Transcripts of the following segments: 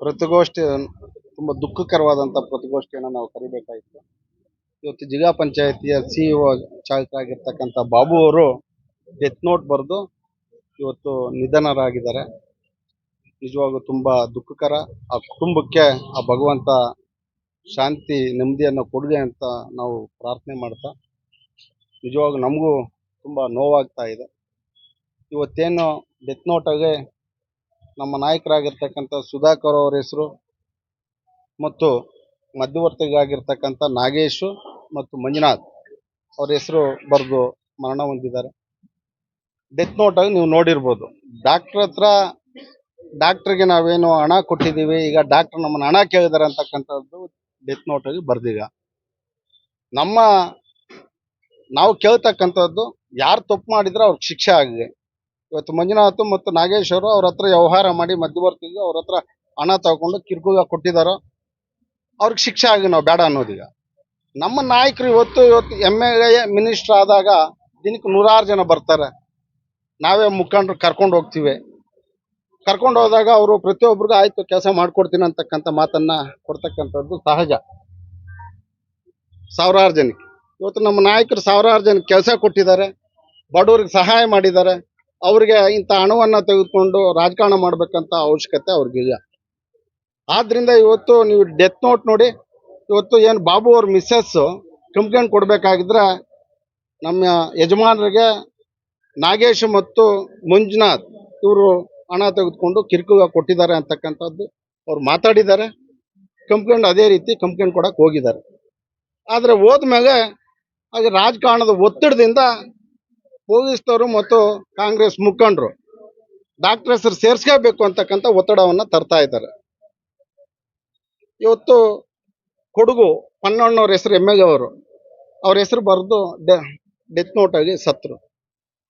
ಪ್ರತಿಗೋಷ್ಠಿ ತುಂಬ ದುಃಖಕರವಾದಂಥ ಪ್ರತಿಗೋಷ್ಠಿಯನ್ನು ನಾವು ಕರಿಬೇಕಾಯಿತು. ಇವತ್ತು ಜಿಲ್ಲಾ ಪಂಚಾಯಿತಿಯ ಸಿಇಒ ಚಾಲಕರಾಗಿರ್ತಕ್ಕಂಥ ಬಾಬು ಅವರು ಡೆತ್ ನೋಟ್ ಬರೆದು ಇವತ್ತು ನಿಧನರಾಗಿದ್ದಾರೆ. ನಿಜವಾಗೂ ತುಂಬ ದುಃಖಕರ. ಆ ಕುಟುಂಬಕ್ಕೆ ಆ ಭಗವಂತ ಶಾಂತಿ ನೆಮ್ಮದಿಯನ್ನು ಕೊಡಲಿ ಅಂತ ನಾವು ಪ್ರಾರ್ಥನೆ ಮಾಡ್ತಾ, ನಿಜವಾಗೂ ನಮಗೂ ತುಂಬ ನೋವಾಗ್ತಾ ಇದೆ. ಇವತ್ತೇನು ಡೆತ್ ನೋಟಾಗೆ ನಮ್ಮ ನಾಯಕರಾಗಿರ್ತಕ್ಕಂಥ ಸುಧಾಕರ್ ಅವರ ಹೆಸರು ಮತ್ತು ಮಧ್ಯವರ್ತಿಗಾಗಿರ್ತಕ್ಕಂಥ ನಾಗೇಶು ಮತ್ತು ಮಂಜುನಾಥ್ ಅವ್ರ ಹೆಸರು ಬರೆದು ಮರಣ ಹೊಂದಿದ್ದಾರೆ. ಡೆತ್ ನೋಟಾಗಿ ನೀವು ನೋಡಿರ್ಬೋದು. ಡಾಕ್ಟ್ರಿಗೆ ನಾವೇನು ಹಣ ಕೊಟ್ಟಿದ್ದೀವಿ, ಈಗ ಡಾಕ್ಟ್ರ್ ನಮ್ಮನ್ನು ಹಣ ಕೇಳಿದ್ದಾರೆ ಅಂತಕ್ಕಂಥದ್ದು ಡೆತ್ ನೋಟಾಗಿ ಬರ್ದೀಗ. ನಾವು ಕೇಳ್ತಕ್ಕಂಥದ್ದು ಯಾರು ತಪ್ಪು ಮಾಡಿದ್ರೆ ಅವ್ರಿಗೆ ಶಿಕ್ಷೆ ಆಗಿದೆ. ಇವತ್ತು ಮಂಜುನಾಥ್ ಮತ್ತು ನಾಗೇಶ್ ಅವರು ಅವ್ರ ಹತ್ರ ವ್ಯವಹಾರ ಮಾಡಿ ಮಧ್ಯವರ್ತಿಗೆ ಅವ್ರ ಹತ್ರ ಹಣ ತಗೊಂಡು ಕಿರುಕುಳ ಕೊಟ್ಟಿದ್ದಾರೋ ಅವ್ರಿಗೆ ಶಿಕ್ಷೆ ಆಗಿ ನಾವು ಬೇಡ ಅನ್ನೋದೀಗ. ನಮ್ಮ ನಾಯಕರು ಇವತ್ತು MLA ಮಿನಿಸ್ಟರ್ ಆದಾಗ ದಿನಕ್ಕೆ 100 ಜನ ಬರ್ತಾರೆ. ನಾವೇ ಮುಖಂಡರು ಕರ್ಕೊಂಡು ಹೋಗ್ತೀವಿ. ಕರ್ಕೊಂಡು ಹೋದಾಗ ಅವರು ಪ್ರತಿಯೊಬ್ಬರಿಗೂ ಆಯ್ತು ಕೆಲಸ ಮಾಡ್ಕೊಡ್ತೀನಿ ಅಂತಕ್ಕಂಥ ಮಾತನ್ನ ಕೊಡ್ತಕ್ಕಂಥದ್ದು ಸಹಜ. ಸಾವಿರಾರು ಜನಕ್ಕೆ ಇವತ್ತು ನಮ್ಮ ನಾಯಕರು ಸಾವಿರಾರು ಜನಕ್ಕೆ ಕೆಲಸ ಕೊಟ್ಟಿದ್ದಾರೆ, ಬಡವರಿಗೆ ಸಹಾಯ ಮಾಡಿದ್ದಾರೆ. ಅವ್ರಿಗೆ ಇಂಥ ಹಣವನ್ನು ತೆಗೆದುಕೊಂಡು ರಾಜಕಾರಣ ಮಾಡಬೇಕಂತ ಅವಶ್ಯಕತೆ ಅವ್ರಿಗಿಲ್ಲ. ಆದ್ರಿಂದ ಇವತ್ತು ನೀವು ಡೆತ್ ನೋಟ್ ನೋಡಿ, ಇವತ್ತು ಏನು ಬಾಬು ಅವ್ರ ಮಿಸ್ಸಸ್ ಕಂಪ್ಲೇಂಟ್ ಕೊಡಬೇಕಾಗಿದ್ರೆ ನಮ್ಮ ಯಜಮಾನರಿಗೆ ನಾಗೇಶ್ ಮತ್ತು ಮಂಜುನಾಥ್ ಇವರು ಹಣ ತೆಗೆದುಕೊಂಡು ಕಿರುಕುಳ ಕೊಟ್ಟಿದ್ದಾರೆ ಅಂತಕ್ಕಂಥದ್ದು ಅವ್ರು ಮಾತಾಡಿದ್ದಾರೆ. ಕಂಪ್ಲೇಂಟ್ ಅದೇ ರೀತಿ ಕಂಪ್ಲೇಂಟ್ ಕೊಡಕ್ಕೆ ಹೋಗಿದ್ದಾರೆ. ಆದರೆ ಹೋದ್ಮೇಲೆ ಹಾಗೆ ರಾಜಕಾರಣದ ಒತ್ತಡದಿಂದ ಪೊಲೀಸ್ನವರು ಮತ್ತು ಕಾಂಗ್ರೆಸ್ ಮುಖಂಡರು ಡಾಕ್ಟರ್ ಹೆಸರು ಸೇರಿಸ್ಕೋಬೇಕು ಅಂತಕ್ಕಂಥ ಒತ್ತಡವನ್ನು ತರ್ತಾ ಇದ್ದಾರೆ. ಇವತ್ತು ಕೊಡಗು ಪನ್ನಣ್ಣವ್ರ ಹೆಸರು MLA ಅವರು ಅವ್ರ ಹೆಸರು ಬರೆದು ಡೆತ್ ನೋಟ್ ಆಗಿ ಸತ್ರು.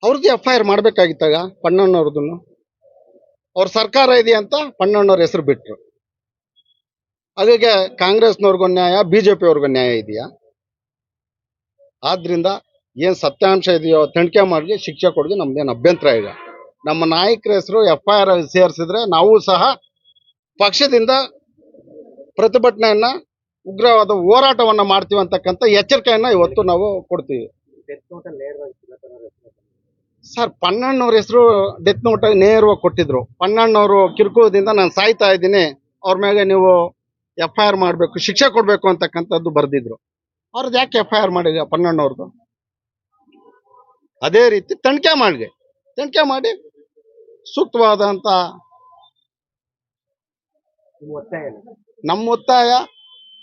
ಅವ್ರದ್ದು FIR ಮಾಡಬೇಕಾಗಿತ್ತಾಗ ಪನ್ನಣ್ಣವ್ರದನ್ನು. ಅವ್ರ ಸರ್ಕಾರ ಇದೆ ಅಂತ ಪನ್ನಣ್ಣವ್ರ ಹೆಸರು ಬಿಟ್ರು. ಹಾಗಾಗಿ ಕಾಂಗ್ರೆಸ್ನವ್ರಿಗೂ ನ್ಯಾಯ, BJP ಅವ್ರಿಗೂ ನ್ಯಾಯ ಇದೆಯಾ? ಆದ್ರಿಂದ ಏನು ಸತ್ಯಾಂಶ ಇದೆಯೋ ತನಿಖೆ ಮಾಡಿ ಶಿಕ್ಷೆ ಕೊಡೋದು ನಮ್ದೇನು ಅಭ್ಯಂತರ ಇಲ್ಲ. ನಮ್ಮ ನಾಯಕರ ಹೆಸರು FIR ಸೇರಿಸಿದ್ರೆ ನಾವು ಸಹ ಪಕ್ಷದಿಂದ ಪ್ರತಿಭಟನೆಯನ್ನ ಉಗ್ರವಾದ ಹೋರಾಟವನ್ನ ಮಾಡ್ತೀವಿ ಅಂತಕ್ಕಂಥ ಎಚ್ಚರಿಕೆಯನ್ನ ಇವತ್ತು ನಾವು ಕೊಡ್ತೀವಿ. ಸರ್, ಪನ್ನಣ್ಣವ್ರ ಹೆಸರು ಡೆತ್ ನೋಟ್ ಆಗಿ ನೇರವಾಗಿ ಕೊಟ್ಟಿದ್ರು. ಪನ್ನಣ್ಣವರು ಕಿರುಕುಳದಿಂದ ನಾನು ಸಾಯ್ತಾ ಇದ್ದೀನಿ, ಅವ್ರ ಮೇಲೆ ನೀವು FIR ಮಾಡಬೇಕು, ಶಿಕ್ಷೆ ಕೊಡಬೇಕು ಅಂತಕ್ಕಂಥದ್ದು ಬರೆದಿದ್ರು. ಅವ್ರದ್ದು ಯಾಕೆ FIR ಮಾಡಿಲ್ಲ ಪನ್ನಣ್ಣವ್ರದ್ದು? ಅದೇ ರೀತಿ ತನಿಖೆ ಮಾಡಿ ಸೂಕ್ತವಾದಂಥ ನಮ್ಮ ಒತ್ತಾಯ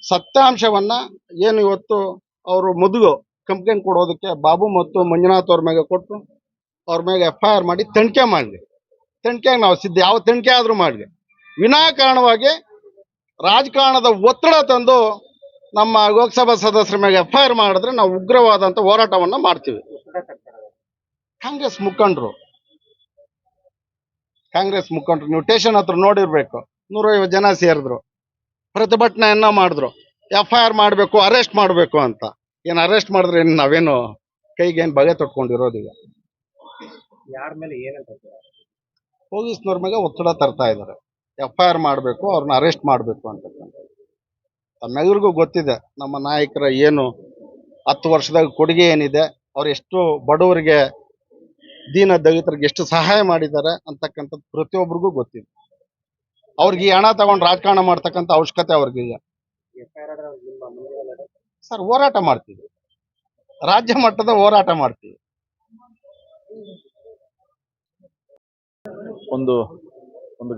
ಸತ್ಯಾಂಶವನ್ನ ಏನು ಇವತ್ತು ಅವರು ಮೊದಲು ಕಂಪ್ಲೇಂಟ್ ಕೊಡೋದಕ್ಕೆ ಬಾಬು ಮತ್ತು ಮಂಜುನಾಥ್ ಅವ್ರ ಮೇಲೆ ಕೊಟ್ಟು ಅವ್ರ ಮೇಲೆ FIR ಮಾಡಿ ತನಿಖೆಗೆ ನಾವು ಸಿದ್ಧ. ಯಾವ ತನಿಖೆ ಆದ್ರೂ ಮಾಡಲಿ. ವಿನಾಕಾರಣವಾಗಿ ರಾಜಕಾರಣದ ಒತ್ತಡ ತಂದು ನಮ್ಮ ಲೋಕಸಭಾ ಸದಸ್ಯರ ಮೇಲೆ FIR ಮಾಡಿದ್ರೆ ನಾವು ಉಗ್ರವಾದಂಥ ಹೋರಾಟವನ್ನ ಮಾಡ್ತೀವಿ. ಕಾಂಗ್ರೆಸ್ ಮುಖಂಡರು ನೀವು ಸ್ಟೇಷನ್ ಹತ್ರ ನೋಡಿರ್ಬೇಕು. 150 ಜನ ಸೇರಿದ್ರು, ಪ್ರತಿಭಟನೆಯನ್ನ ಮಾಡಿದ್ರು. FIR ಮಾಡಬೇಕು, ಅರೆಸ್ಟ್ ಮಾಡಬೇಕು ಅಂತ. ಏನು ಅರೆಸ್ಟ್ ಮಾಡಿದ್ರೆ ನಾವೇನು ಕೈಗೇನು ಬಗೆ ತೊಟ್ಕೊಂಡಿರೋದೀಗ? ಯಾರ ಮೇಲೆ ಏನಂತ ಪೊಲೀಸ್ನವ್ರ ಮೇಲೆ ಒತ್ತಡ ತರ್ತಾ ಇದ್ದಾರೆ. FIR ಮಾಡಬೇಕು, ಅವ್ರನ್ನ ಅರೆಸ್ಟ್ ಮಾಡಬೇಕು ಅಂತಕ್ಕಂಥ. ತಮ್ಮೆಲ್ಲರಿಗೂ ಗೊತ್ತಿದೆ ನಮ್ಮ ನಾಯಕರ ಏನು 10 ವರ್ಷದಾಗ ಕೊಡುಗೆ ಏನಿದೆ, ಅವ್ರು ಎಷ್ಟು ಬಡವರಿಗೆ, ದೀನ ದಲಿತರಿಗೆ ಎಷ್ಟು ಸಹಾಯ ಮಾಡಿದ್ದಾರೆ ಅಂತಕ್ಕಂಥದ್ದು ಪ್ರತಿಯೊಬ್ಬರಿಗೂ ಗೊತ್ತಿದೆ. ಅವ್ರಿಗೆ ಈ ಹಣ ತಗೊಂಡು ರಾಜಕಾರಣ ಮಾಡ್ತಕ್ಕಂಥ ಅವಶ್ಯಕತೆ ಅವ್ರಿಗಿಲ್ಲ. ಸರ್, ಹೋರಾಟ ಮಾಡ್ತೀವಿ, ರಾಜ್ಯ ಮಟ್ಟದ ಹೋರಾಟ ಮಾಡ್ತೀವಿ. ಒಂದು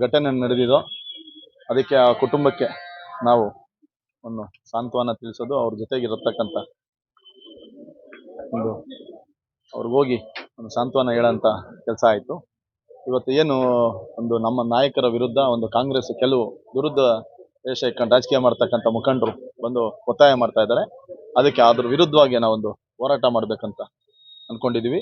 ಘಟನೆ ನಡೆದಿದ್ದು, ಅದಕ್ಕೆ ಆ ಕುಟುಂಬಕ್ಕೆ ನಾವು ಒಂದು ಸಾಂತ್ವನ ತಿಳಿಸೋದು, ಅವ್ರ ಜೊತೆಗಿರತಕ್ಕಂಥ ಅವ್ರಿಗೋಗಿ ಒಂದು ಸಾಂತ್ವನ ಹೇಳೋಂಥ ಕೆಲಸ ಆಯಿತು. ಇವತ್ತು ಏನು ನಮ್ಮ ನಾಯಕರ ವಿರುದ್ಧ ಕಾಂಗ್ರೆಸ್ ಕೆಲವು ವಿರುದ್ಧ ವೇಷ ಇಟ್ಕೊಂಡು ರಾಜಕೀಯ ಮಾಡ್ತಕ್ಕಂಥ ಮುಖಂಡರು ಬಂದು ಒತ್ತಾಯ ಮಾಡ್ತಾ ಇದ್ದಾರೆ. ಅದಕ್ಕೆ ಅದ್ರ ವಿರುದ್ಧವಾಗಿ ನಾವೊಂದು ಹೋರಾಟ ಮಾಡಬೇಕಂತ ಅಂದ್ಕೊಂಡಿದ್ದೀವಿ.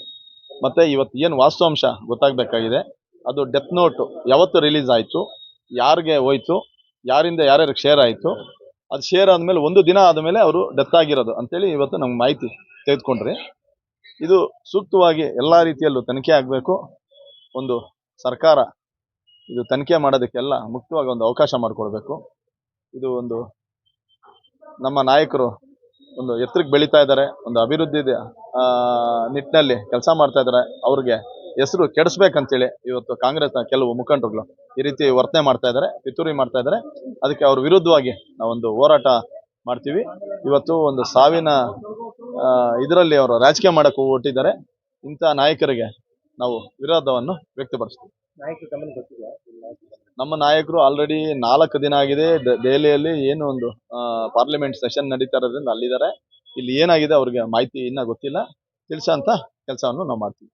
ಮತ್ತು ಇವತ್ತು ಏನು ವಾಸ್ತವಾಂಶ ಗೊತ್ತಾಗಬೇಕಾಗಿದೆ. ಅದು ಡೆತ್ ನೋಟು ಯಾವತ್ತು ರಿಲೀಸ್ ಆಯಿತು, ಯಾರಿಗೆ ಹೋಯ್ತು, ಯಾರಿಂದ ಯಾರ್ಯಾರಿಗೆ ಶೇರ್ ಆಯಿತು, ಅದು ಶೇರ್ ಆದಮೇಲೆ 1 ದಿನ ಆದಮೇಲೆ ಅವರು ಡೆತ್ ಆಗಿರೋದು ಅಂತೇಳಿ ಇವತ್ತು ನಮ್ಗೆ ಮಾಹಿತಿ ತೆಗೆದುಕೊಂಡ್ರಿ. ಇದು ಸೂಕ್ತವಾಗಿ ಎಲ್ಲ ರೀತಿಯಲ್ಲೂ ತನಿಖೆ ಆಗಬೇಕು. ಸರ್ಕಾರ ಇದು ತನಿಖೆ ಮಾಡೋದಕ್ಕೆಲ್ಲ ಮುಕ್ತವಾಗಿ ಒಂದು ಅವಕಾಶ ಮಾಡಿಕೊಡ್ಬೇಕು. ಇದು ಒಂದು ನಮ್ಮ ನಾಯಕರು ಒಂದು ಎತ್ತರಕ್ಕೆ ಬೆಳೀತಾ ಇದ್ದಾರೆ, ಒಂದು ಅಭಿವೃದ್ಧಿ ನಿಟ್ಟಿನಲ್ಲಿ ಕೆಲಸ ಮಾಡ್ತಾ ಇದ್ದಾರೆ. ಅವ್ರಿಗೆ ಹೆಸರು ಕೆಡಿಸ್ಬೇಕಂತೇಳಿ ಇವತ್ತು ಕಾಂಗ್ರೆಸ್ನ ಕೆಲವು ಮುಖಂಡರುಗಳು ಈ ರೀತಿ ವರ್ತನೆ ಮಾಡ್ತಾ ಇದ್ದಾರೆ, ಪಿತೂರಿ ಮಾಡ್ತಾ ಇದ್ದಾರೆ. ಅದಕ್ಕೆ ಅವ್ರ ವಿರುದ್ಧವಾಗಿ ನಾವೊಂದು ಹೋರಾಟ ಮಾಡ್ತೀವಿ. ಇವತ್ತು ಒಂದು ಸಾವಿನ ಇದರಲ್ಲಿ ಅವರು ರಾಜಕೀಯ ಮಾಡಕ್ಕೆ ಹೊರಟಿದ್ದಾರೆ. ಇಂಥ ನಾಯಕರಿಗೆ ನಾವು ವಿರೋಧವನ್ನು ವ್ಯಕ್ತಪಡಿಸ್ತೀವಿ. ನಾಯಕರ ಗಮನ ಗೊತ್ತಿಲ್ಲ. ನಮ್ಮ ನಾಯಕರು ಆಲ್ರೆಡಿ 4 ದಿನ ಆಗಿದೆ ದೆಹಲಿಯಲ್ಲಿ ಏನು ಒಂದು ಪಾರ್ಲಿಮೆಂಟ್ ಸೆಷನ್ ನಡೀತಾ ಇರೋದ್ರಿಂದ ಅಲ್ಲಿದ್ದಾರೆ. ಇಲ್ಲಿ ಏನಾಗಿದೆ ಅವ್ರಿಗೆ ಮಾಹಿತಿ ಇನ್ನ ಗೊತ್ತಿಲ್ಲ. ತಿಳಿಸೋಂಥ ಕೆಲಸವನ್ನು ನಾವು ಮಾಡ್ತೀವಿ.